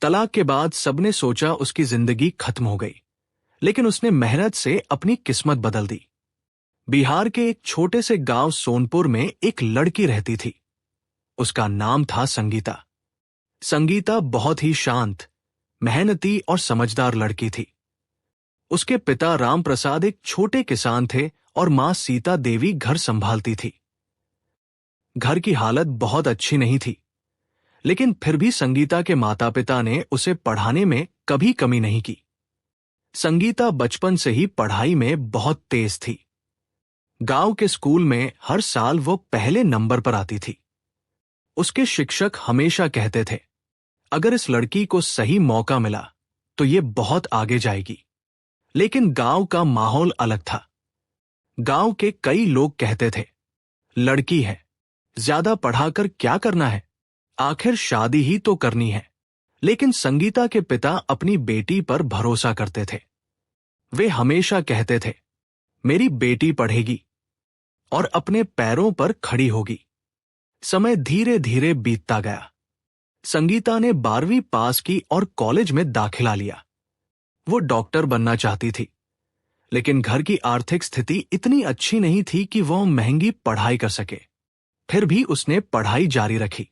तलाक के बाद सबने सोचा उसकी जिंदगी खत्म हो गई, लेकिन उसने मेहनत से अपनी किस्मत बदल दी। बिहार के एक छोटे से गांव सोनपुर में एक लड़की रहती थी। उसका नाम था संगीता। संगीता बहुत ही शांत, मेहनती और समझदार लड़की थी। उसके पिता राम प्रसाद एक छोटे किसान थे और मां सीता देवी घर संभालती थी। घर की हालत बहुत अच्छी नहीं थी, लेकिन फिर भी संगीता के माता पिता ने उसे पढ़ाने में कभी कमी नहीं की। संगीता बचपन से ही पढ़ाई में बहुत तेज थी। गांव के स्कूल में हर साल वो पहले नंबर पर आती थी। उसके शिक्षक हमेशा कहते थे, अगर इस लड़की को सही मौका मिला तो ये बहुत आगे जाएगी। लेकिन गांव का माहौल अलग था। गांव के कई लोग कहते थे, लड़की है, ज्यादा पढ़ाकर क्या करना है, आखिर शादी ही तो करनी है। लेकिन संगीता के पिता अपनी बेटी पर भरोसा करते थे। वे हमेशा कहते थे, मेरी बेटी पढ़ेगी और अपने पैरों पर खड़ी होगी। समय धीरे धीरे बीतता गया। संगीता ने 12वीं पास की और कॉलेज में दाखिला लिया। वो डॉक्टर बनना चाहती थी, लेकिन घर की आर्थिक स्थिति इतनी अच्छी नहीं थी कि वह महंगी पढ़ाई कर सके। फिर भी उसने पढ़ाई जारी रखी,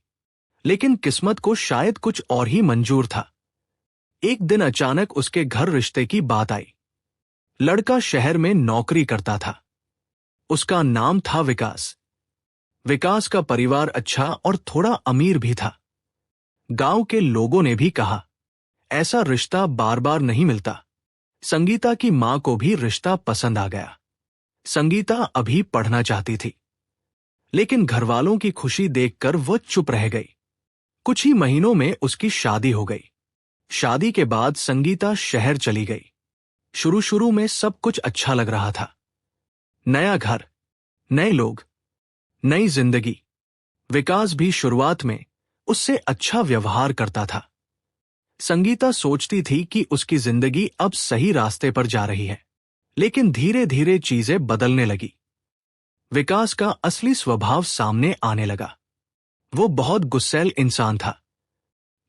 लेकिन किस्मत को शायद कुछ और ही मंजूर था। एक दिन अचानक उसके घर रिश्ते की बात आई। लड़का शहर में नौकरी करता था। उसका नाम था विकास। विकास का परिवार अच्छा और थोड़ा अमीर भी था। गांव के लोगों ने भी कहा, ऐसा रिश्ता बार बार नहीं मिलता। संगीता की मां को भी रिश्ता पसंद आ गया। संगीता अभी पढ़ना चाहती थी, लेकिन घरवालों की खुशी देखकर वो चुप रह गई। कुछ ही महीनों में उसकी शादी हो गई। शादी के बाद संगीता शहर चली गई। शुरू शुरू में सब कुछ अच्छा लग रहा था। नया घर, नए लोग, नई जिंदगी। विकास भी शुरुआत में उससे अच्छा व्यवहार करता था। संगीता सोचती थी कि उसकी जिंदगी अब सही रास्ते पर जा रही है, लेकिन धीरे धीरे चीजें बदलने लगी। विकास का असली स्वभाव सामने आने लगा। वो बहुत गुस्सैल इंसान था।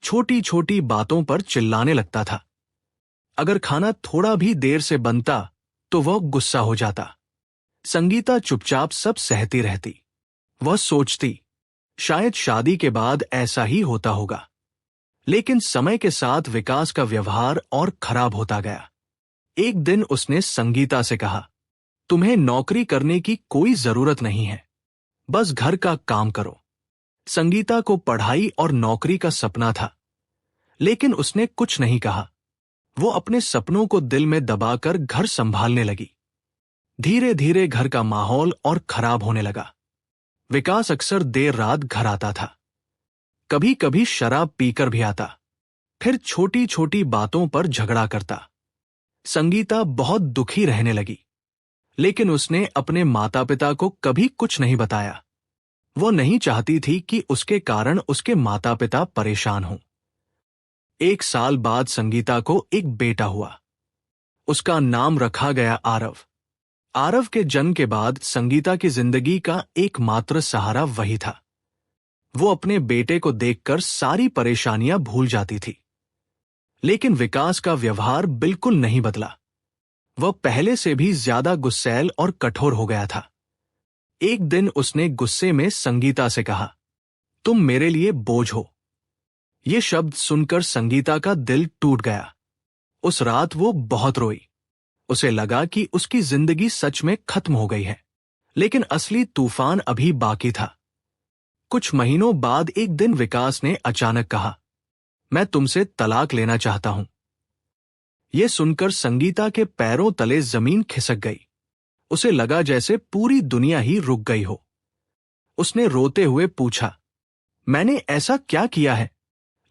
छोटी छोटी बातों पर चिल्लाने लगता था। अगर खाना थोड़ा भी देर से बनता तो वह गुस्सा हो जाता। संगीता चुपचाप सब सहती रहती। वह सोचती, शायद शादी के बाद ऐसा ही होता होगा। लेकिन समय के साथ विकास का व्यवहार और खराब होता गया। एक दिन उसने संगीता से कहा, तुम्हें नौकरी करने की कोई जरूरत नहीं है, बस घर का काम करो। संगीता को पढ़ाई और नौकरी का सपना था, लेकिन उसने कुछ नहीं कहा। वो अपने सपनों को दिल में दबाकर घर संभालने लगी। धीरे धीरे घर का माहौल और खराब होने लगा। विकास अक्सर देर रात घर आता था। कभी कभी शराब पीकर भी आता। फिर छोटी छोटी बातों पर झगड़ा करता। संगीता बहुत दुखी रहने लगी, लेकिन उसने अपने माता पिता को कभी कुछ नहीं बताया। वो नहीं चाहती थी कि उसके कारण उसके माता पिता परेशान हों। 1 साल बाद संगीता को एक बेटा हुआ। उसका नाम रखा गया आरव। आरव के जन्म के बाद संगीता की जिंदगी का एकमात्र सहारा वही था। वो अपने बेटे को देखकर सारी परेशानियां भूल जाती थी। लेकिन विकास का व्यवहार बिल्कुल नहीं बदला। वह पहले से भी ज्यादा गुस्सैल और कठोर हो गया था। एक दिन उसने गुस्से में संगीता से कहा, तुम मेरे लिए बोझ हो। ये शब्द सुनकर संगीता का दिल टूट गया। उस रात वो बहुत रोई। उसे लगा कि उसकी जिंदगी सच में खत्म हो गई है, लेकिन असली तूफान अभी बाकी था। कुछ महीनों बाद एक दिन विकास ने अचानक कहा, मैं तुमसे तलाक लेना चाहता हूं। यह सुनकर संगीता के पैरों तले जमीन खिसक गई। उसे लगा जैसे पूरी दुनिया ही रुक गई हो। उसने रोते हुए पूछा, मैंने ऐसा क्या किया है?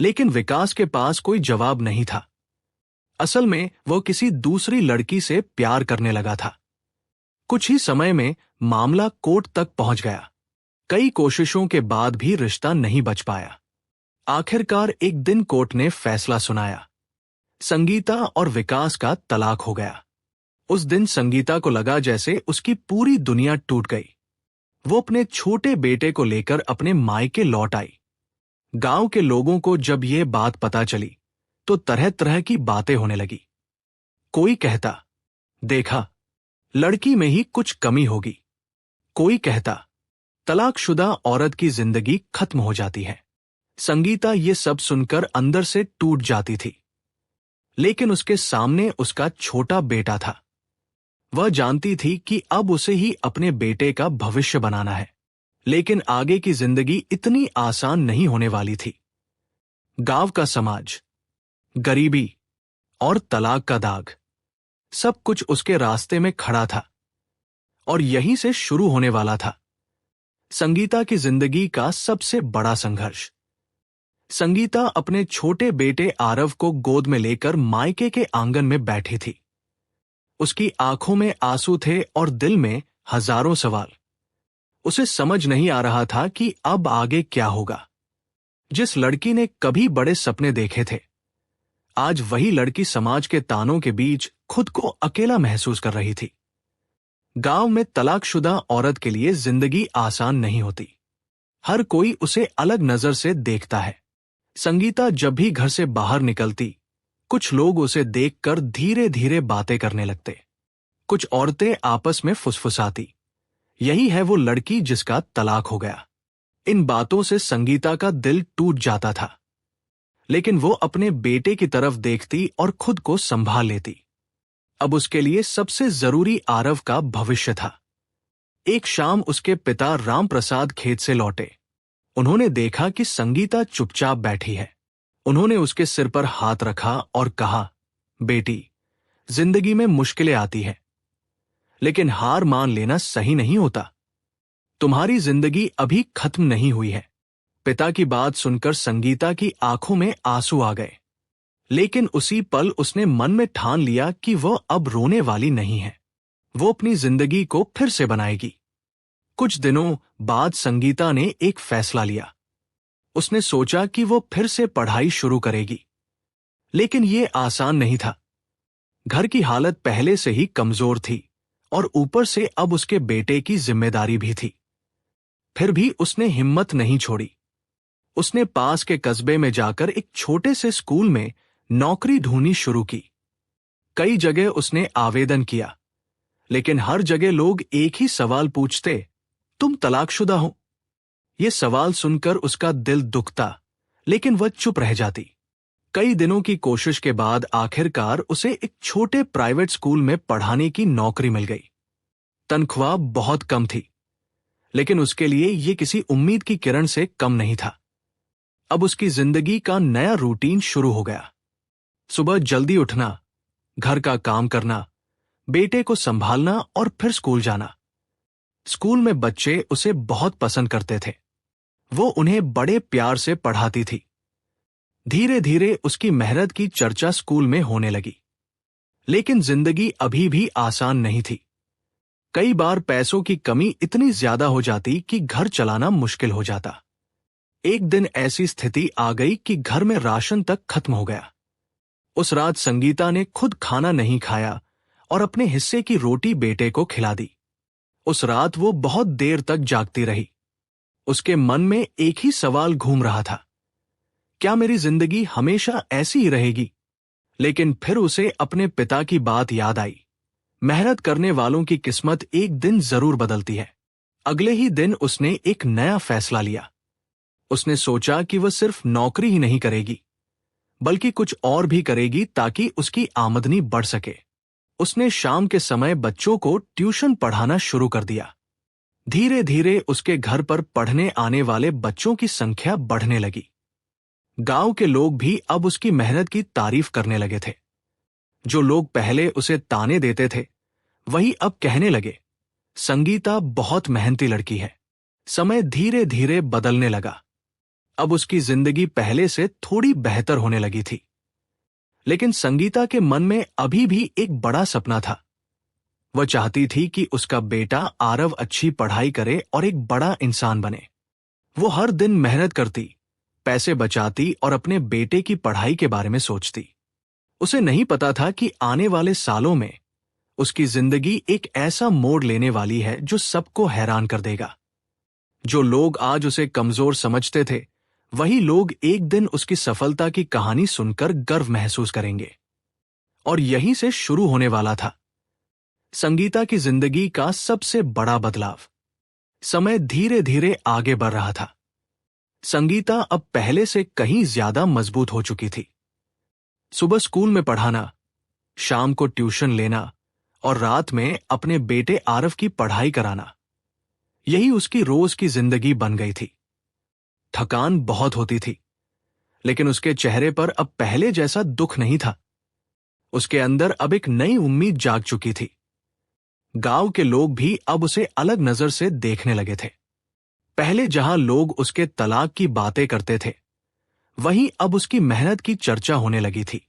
लेकिन विकास के पास कोई जवाब नहीं था। असल में वह किसी दूसरी लड़की से प्यार करने लगा था। कुछ ही समय में मामला कोर्ट तक पहुंच गया। कई कोशिशों के बाद भी रिश्ता नहीं बच पाया। आखिरकार एक दिन कोर्ट ने फैसला सुनाया। संगीता और विकास का तलाक हो गया। उस दिन संगीता को लगा जैसे उसकी पूरी दुनिया टूट गई। वो अपने छोटे बेटे को लेकर अपने मायके लौट आई। गांव के लोगों को जब यह बात पता चली तो तरह तरह की बातें होने लगी। कोई कहता, देखा, लड़की में ही कुछ कमी होगी। कोई कहता, तलाकशुदा औरत की जिंदगी खत्म हो जाती है। संगीता ये सब सुनकर अंदर से टूट जाती थी। लेकिन उसके सामने उसका छोटा बेटा था। वह जानती थी कि अब उसे ही अपने बेटे का भविष्य बनाना है। लेकिन आगे की जिंदगी इतनी आसान नहीं होने वाली थी। गांव का समाज, गरीबी और तलाक का दाग, सब कुछ उसके रास्ते में खड़ा था और यहीं से शुरू होने वाला था संगीता की जिंदगी का सबसे बड़ा संघर्ष। संगीता अपने छोटे बेटे आरव को गोद में लेकर मायके के आंगन में बैठी थी। उसकी आंखों में आंसू थे और दिल में हजारों सवाल। उसे समझ नहीं आ रहा था कि अब आगे क्या होगा। जिस लड़की ने कभी बड़े सपने देखे थे, आज वही लड़की समाज के तानों के बीच खुद को अकेला महसूस कर रही थी। गांव में तलाकशुदा औरत के लिए जिंदगी आसान नहीं होती। हर कोई उसे अलग नजर से देखता है। संगीता जब भी घर से बाहर निकलती, कुछ लोग उसे देखकर धीरे धीरे बातें करने लगते। कुछ औरतें आपस में फुसफुसाती, यही है वो लड़की जिसका तलाक हो गया। इन बातों से संगीता का दिल टूट जाता था। लेकिन वो अपने बेटे की तरफ देखती और खुद को संभाल लेती। अब उसके लिए सबसे जरूरी आरव का भविष्य था। एक शाम उसके पिता राम प्रसाद खेत से लौटे। उन्होंने देखा कि संगीता चुपचाप बैठी है। उन्होंने उसके सिर पर हाथ रखा और कहा, बेटी, जिंदगी में मुश्किलें आती हैं, लेकिन हार मान लेना सही नहीं होता। तुम्हारी जिंदगी अभी खत्म नहीं हुई है। पिता की बात सुनकर संगीता की आंखों में आंसू आ गए। लेकिन उसी पल उसने मन में ठान लिया कि वह अब रोने वाली नहीं है। वो अपनी जिंदगी को फिर से बनाएगी। कुछ दिनों बाद संगीता ने एक फैसला लिया। उसने सोचा कि वो फिर से पढ़ाई शुरू करेगी। लेकिन ये आसान नहीं था। घर की हालत पहले से ही कमजोर थी और ऊपर से अब उसके बेटे की जिम्मेदारी भी थी। फिर भी उसने हिम्मत नहीं छोड़ी। उसने पास के कस्बे में जाकर एक छोटे से स्कूल में नौकरी ढूंढनी शुरू की। कई जगह उसने आवेदन किया, लेकिन हर जगह लोग एक ही सवाल पूछते, तुम तलाकशुदा हो? ये सवाल सुनकर उसका दिल दुखता, लेकिन वह चुप रह जाती। कई दिनों की कोशिश के बाद आखिरकार उसे एक छोटे प्राइवेट स्कूल में पढ़ाने की नौकरी मिल गई। तनख्वाह बहुत कम थी, लेकिन उसके लिए ये किसी उम्मीद की किरण से कम नहीं था। अब उसकी जिंदगी का नया रूटीन शुरू हो गया। सुबह जल्दी उठना, घर का काम करना, बेटे को संभालना और फिर स्कूल जाना। स्कूल में बच्चे उसे बहुत पसंद करते थे। वो उन्हें बड़े प्यार से पढ़ाती थी। धीरे धीरे उसकी मेहनत की चर्चा स्कूल में होने लगी। लेकिन जिंदगी अभी भी आसान नहीं थी। कई बार पैसों की कमी इतनी ज्यादा हो जाती कि घर चलाना मुश्किल हो जाता। एक दिन ऐसी स्थिति आ गई कि घर में राशन तक खत्म हो गया। उस रात संगीता ने खुद खाना नहीं खाया और अपने हिस्से की रोटी बेटे को खिला दी। उस रात वो बहुत देर तक जागती रही। उसके मन में एक ही सवाल घूम रहा था, क्या मेरी जिंदगी हमेशा ऐसी ही रहेगी? लेकिन फिर उसे अपने पिता की बात याद आई, मेहनत करने वालों की किस्मत एक दिन जरूर बदलती है। अगले ही दिन उसने एक नया फैसला लिया। उसने सोचा कि वह सिर्फ नौकरी ही नहीं करेगी, बल्कि कुछ और भी करेगी ताकि उसकी आमदनी बढ़ सके। उसने शाम के समय बच्चों को ट्यूशन पढ़ाना शुरू कर दिया। धीरे धीरे उसके घर पर पढ़ने आने वाले बच्चों की संख्या बढ़ने लगी। गांव के लोग भी अब उसकी मेहनत की तारीफ करने लगे थे। जो लोग पहले उसे ताने देते थे, वही अब कहने लगे, संगीता बहुत मेहनती लड़की है। समय धीरे धीरे बदलने लगा। अब उसकी जिंदगी पहले से थोड़ी बेहतर होने लगी थी। लेकिन संगीता के मन में अभी भी एक बड़ा सपना था। वह चाहती थी कि उसका बेटा आरव अच्छी पढ़ाई करे और एक बड़ा इंसान बने। वो हर दिन मेहनत करती, पैसे बचाती और अपने बेटे की पढ़ाई के बारे में सोचती। उसे नहीं पता था कि आने वाले सालों में उसकी जिंदगी एक ऐसा मोड़ लेने वाली है जो सबको हैरान कर देगा। जो लोग आज उसे कमजोर समझते थे, वही लोग एक दिन उसकी सफलता की कहानी सुनकर गर्व महसूस करेंगे। और यहीं से शुरू होने वाला था संगीता की जिंदगी का सबसे बड़ा बदलाव। समय धीरे धीरे आगे बढ़ रहा था। संगीता अब पहले से कहीं ज्यादा मजबूत हो चुकी थी। सुबह स्कूल में पढ़ाना, शाम को ट्यूशन लेना और रात में अपने बेटे आरव की पढ़ाई कराना, यही उसकी रोज की जिंदगी बन गई थी। थकान बहुत होती थी, लेकिन उसके चेहरे पर अब पहले जैसा दुख नहीं था। उसके अंदर अब एक नई उम्मीद जाग चुकी थी। गांव के लोग भी अब उसे अलग नजर से देखने लगे थे। पहले जहां लोग उसके तलाक की बातें करते थे, वहीं अब उसकी मेहनत की चर्चा होने लगी थी।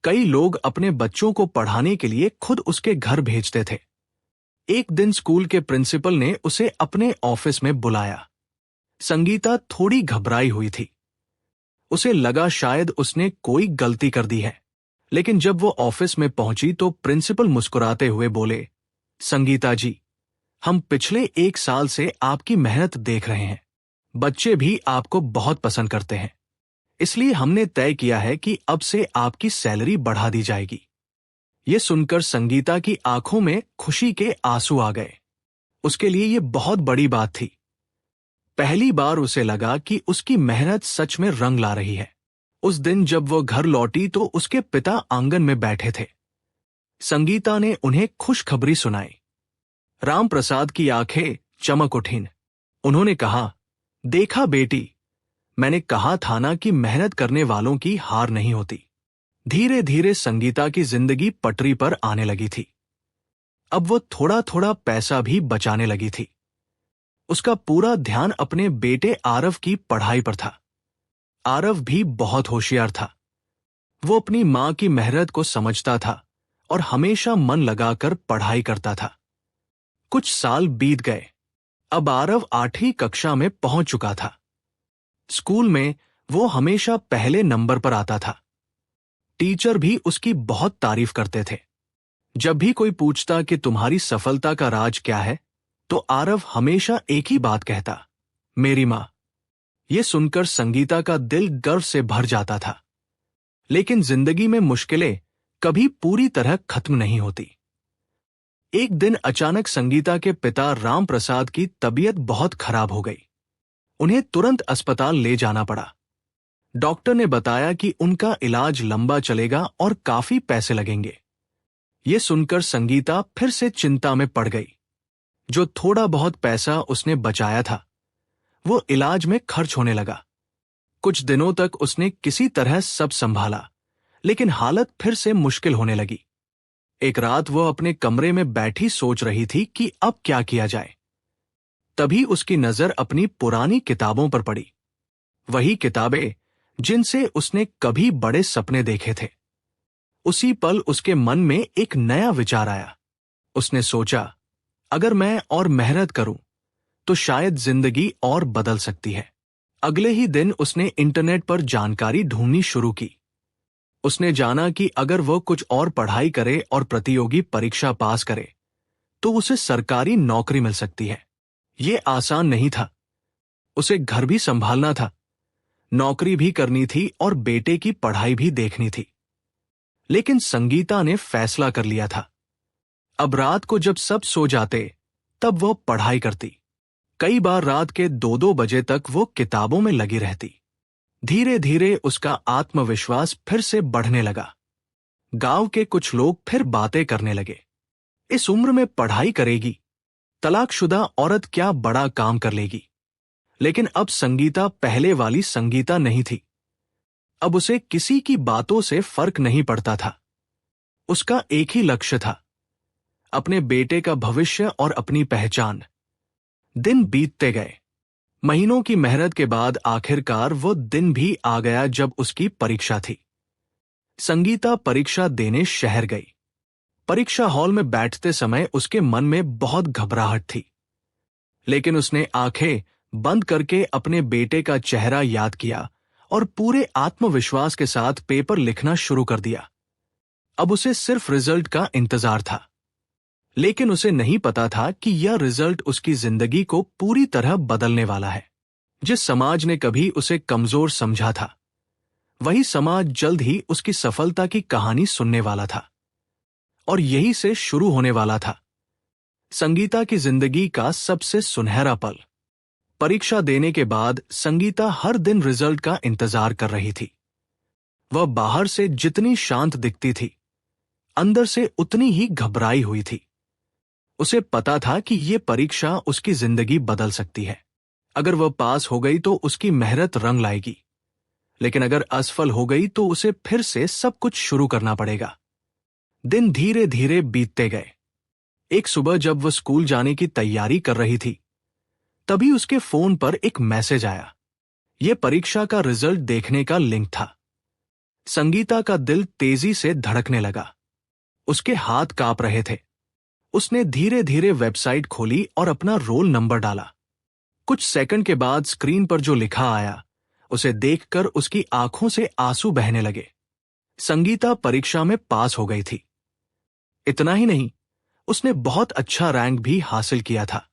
कई लोग अपने बच्चों को पढ़ाने के लिए खुद उसके घर भेजते थे। एक दिन स्कूल के प्रिंसिपल ने उसे अपने ऑफिस में बुलाया। संगीता थोड़ी घबराई हुई थी। उसे लगा शायद उसने कोई गलती कर दी है। लेकिन जब वो ऑफिस में पहुंची तो प्रिंसिपल मुस्कुराते हुए बोले, संगीता जी, हम पिछले 1 साल से आपकी मेहनत देख रहे हैं। बच्चे भी आपको बहुत पसंद करते हैं। इसलिए हमने तय किया है कि अब से आपकी सैलरी बढ़ा दी जाएगी। ये सुनकर संगीता की आंखों में खुशी के आंसू आ गए। उसके लिए ये बहुत बड़ी बात थी। पहली बार उसे लगा कि उसकी मेहनत सच में रंग ला रही है। उस दिन जब वो घर लौटी तो उसके पिता आंगन में बैठे थे। संगीता ने उन्हें खुशखबरी सुनाई। राम प्रसाद की आंखें चमक उठीं। उन्होंने कहा, देखा बेटी, मैंने कहा था ना कि मेहनत करने वालों की हार नहीं होती। धीरे धीरे संगीता की जिंदगी पटरी पर आने लगी थी। अब वो थोड़ा थोड़ा पैसा भी बचाने लगी थी। उसका पूरा ध्यान अपने बेटे आरव की पढ़ाई पर था। आरव भी बहुत होशियार था। वो अपनी मां की मेहनत को समझता था और हमेशा मन लगाकर पढ़ाई करता था। कुछ साल बीत गए। अब आरव 8वीं कक्षा में पहुंच चुका था। स्कूल में वो हमेशा पहले नंबर पर आता था। टीचर भी उसकी बहुत तारीफ करते थे। जब भी कोई पूछता कि तुम्हारी सफलता का राज क्या है, तो आरव हमेशा एक ही बात कहता, मेरी मां। यह सुनकर संगीता का दिल गर्व से भर जाता था। लेकिन जिंदगी में मुश्किलें कभी पूरी तरह खत्म नहीं होती। एक दिन अचानक संगीता के पिता राम प्रसाद की तबीयत बहुत खराब हो गई। उन्हें तुरंत अस्पताल ले जाना पड़ा। डॉक्टर ने बताया कि उनका इलाज लंबा चलेगा और काफी पैसे लगेंगे। ये सुनकर संगीता फिर से चिंता में पड़ गई। जो थोड़ा बहुत पैसा उसने बचाया था, वो इलाज में खर्च होने लगा। कुछ दिनों तक उसने किसी तरह सब संभाला, लेकिन हालत फिर से मुश्किल होने लगी। एक रात वो अपने कमरे में बैठी सोच रही थी कि अब क्या किया जाए। तभी उसकी नजर अपनी पुरानी किताबों पर पड़ी। वही किताबें जिनसे उसने कभी बड़े सपने देखे थे। उसी पल उसके मन में एक नया विचार आया। उसने सोचा, अगर मैं और मेहनत करूं तो शायद जिंदगी और बदल सकती है। अगले ही दिन उसने इंटरनेट पर जानकारी ढूंढनी शुरू की। उसने जाना कि अगर वो कुछ और पढ़ाई करे और प्रतियोगी परीक्षा पास करे तो उसे सरकारी नौकरी मिल सकती है। ये आसान नहीं था। उसे घर भी संभालना था, नौकरी भी करनी थी और बेटे की पढ़ाई भी देखनी थी। लेकिन संगीता ने फैसला कर लिया था। अब रात को जब सब सो जाते, तब वो पढ़ाई करती। कई बार रात के 2-2 बजे तक वो किताबों में लगी रहती। धीरे धीरे उसका आत्मविश्वास फिर से बढ़ने लगा। गांव के कुछ लोग फिर बातें करने लगे, इस उम्र में पढ़ाई करेगी, तलाकशुदा औरत क्या बड़ा काम कर लेगी। लेकिन अब संगीता पहले वाली संगीता नहीं थी। अब उसे किसी की बातों से फर्क नहीं पड़ता था। उसका एक ही लक्ष्य था, अपने बेटे का भविष्य और अपनी पहचान। दिन बीतते गए। महीनों की मेहनत के बाद आखिरकार वो दिन भी आ गया जब उसकी परीक्षा थी। संगीता परीक्षा देने शहर गई। परीक्षा हॉल में बैठते समय उसके मन में बहुत घबराहट थी। लेकिन उसने आंखें बंद करके अपने बेटे का चेहरा याद किया और पूरे आत्मविश्वास के साथ पेपर लिखना शुरू कर दिया। अब उसे सिर्फ रिजल्ट का इंतजार था। लेकिन उसे नहीं पता था कि यह रिजल्ट उसकी जिंदगी को पूरी तरह बदलने वाला है। जिस समाज ने कभी उसे कमजोर समझा था, वही समाज जल्द ही उसकी सफलता की कहानी सुनने वाला था। और यही से शुरू होने वाला था संगीता की जिंदगी का सबसे सुनहरा पल। परीक्षा देने के बाद संगीता हर दिन रिजल्ट का इंतजार कर रही थी। वह बाहर से जितनी शांत दिखती थी, अंदर से उतनी ही घबराई हुई थी। उसे पता था कि ये परीक्षा उसकी जिंदगी बदल सकती है। अगर वह पास हो गई तो उसकी मेहनत रंग लाएगी, लेकिन अगर असफल हो गई तो उसे फिर से सब कुछ शुरू करना पड़ेगा। दिन धीरे धीरे बीतते गए। एक सुबह जब वह स्कूल जाने की तैयारी कर रही थी, तभी उसके फोन पर एक मैसेज आया। यह परीक्षा का रिजल्ट देखने का लिंक था। संगीता का दिल तेजी से धड़कने लगा। उसके हाथ कांप रहे थे। उसने धीरे धीरे वेबसाइट खोली और अपना रोल नंबर डाला। कुछ सेकंड के बाद स्क्रीन पर जो लिखा आया, उसे देखकर उसकी आंखों से आंसू बहने लगे। संगीता परीक्षा में पास हो गई थी। इतना ही नहीं, उसने बहुत अच्छा रैंक भी हासिल किया था।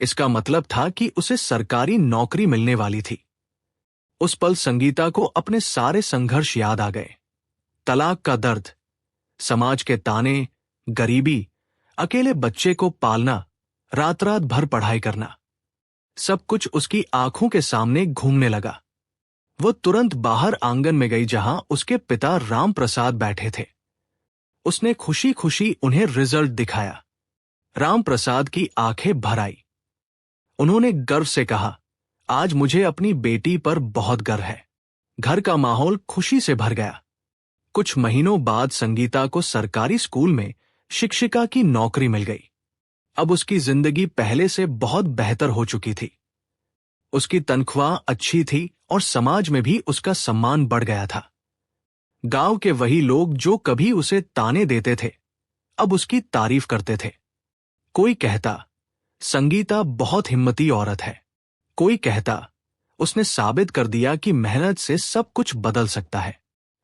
इसका मतलब था कि उसे सरकारी नौकरी मिलने वाली थी। उस पल संगीता को अपने सारे संघर्ष याद आ गए। तलाक का दर्द, समाज के ताने, गरीबी, अकेले बच्चे को पालना, रात रात भर पढ़ाई करना, सब कुछ उसकी आंखों के सामने घूमने लगा। वो तुरंत बाहर आंगन में गई जहां उसके पिता राम प्रसाद बैठे थे। उसने खुशी खुशी उन्हें रिजल्ट दिखाया। राम प्रसाद की आंखें भर आई। उन्होंने गर्व से कहा, आज मुझे अपनी बेटी पर बहुत गर्व है। घर का माहौल खुशी से भर गया। कुछ महीनों बाद संगीता को सरकारी स्कूल में शिक्षिका की नौकरी मिल गई। अब उसकी जिंदगी पहले से बहुत बेहतर हो चुकी थी। उसकी तनख्वाह अच्छी थी और समाज में भी उसका सम्मान बढ़ गया था। गांव के वही लोग जो कभी उसे ताने देते थे, अब उसकी तारीफ करते थे। कोई कहता, संगीता बहुत हिम्मती औरत है। कोई कहता, उसने साबित कर दिया कि मेहनत से सब कुछ बदल सकता है।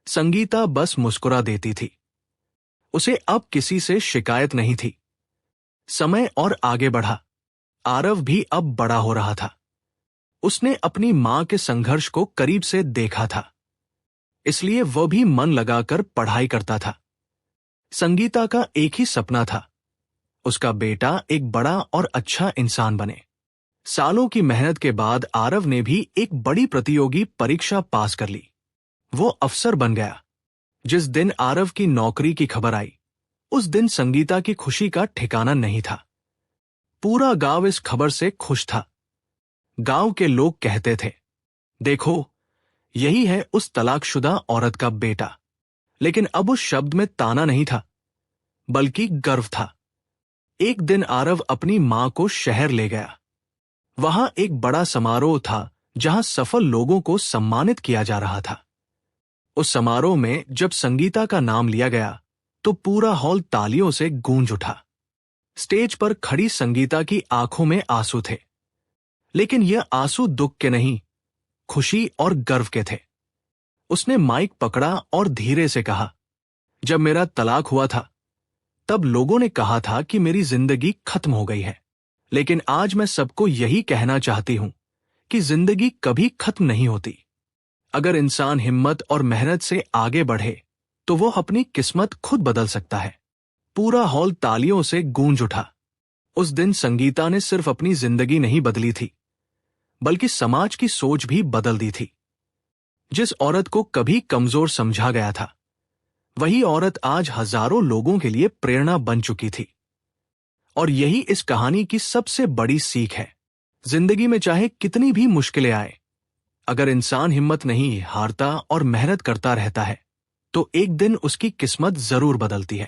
संगीता बस मुस्कुरा देती थी। उसे अब किसी से शिकायत नहीं थी। समय और आगे बढ़ा। आरव भी अब बड़ा हो रहा था। उसने अपनी मां के संघर्ष को करीब से देखा था, इसलिए वह भी मन लगाकर पढ़ाई करता था। संगीता का एक ही सपना था, उसका बेटा एक बड़ा और अच्छा इंसान बने। सालों की मेहनत के बाद आरव ने भी एक बड़ी प्रतियोगी परीक्षा पास कर ली। वो अफसर बन गया। जिस दिन आरव की नौकरी की खबर आई, उस दिन संगीता की खुशी का ठिकाना नहीं था। पूरा गांव इस खबर से खुश था। गांव के लोग कहते थे, देखो, यही है उस तलाकशुदा औरत का बेटा। लेकिन अब उस शब्द में ताना नहीं था, बल्कि गर्व था। एक दिन आरव अपनी मां को शहर ले गया। वहां एक बड़ा समारोह था जहां सफल लोगों को सम्मानित किया जा रहा था। उस समारोह में जब संगीता का नाम लिया गया तो पूरा हॉल तालियों से गूंज उठा। स्टेज पर खड़ी संगीता की आंखों में आंसू थे, लेकिन यह आंसू दुख के नहीं, खुशी और गर्व के थे। उसने माइक पकड़ा और धीरे से कहा, जब मेरा तलाक हुआ था तब लोगों ने कहा था कि मेरी जिंदगी खत्म हो गई है, लेकिन आज मैं सबको यही कहना चाहती हूं कि जिंदगी कभी खत्म नहीं होती। अगर इंसान हिम्मत और मेहनत से आगे बढ़े तो वो अपनी किस्मत खुद बदल सकता है। पूरा हॉल तालियों से गूंज उठा। उस दिन संगीता ने सिर्फ अपनी जिंदगी नहीं बदली थी, बल्कि समाज की सोच भी बदल दी थी। जिस औरत को कभी कमजोर समझा गया था, वही औरत आज हजारों लोगों के लिए प्रेरणा बन चुकी थी। और यही इस कहानी की सबसे बड़ी सीख है। जिंदगी में चाहे कितनी भी मुश्किलें आए, अगर इंसान हिम्मत नहीं हारता और मेहनत करता रहता है, तो एक दिन उसकी किस्मत जरूर बदलती है।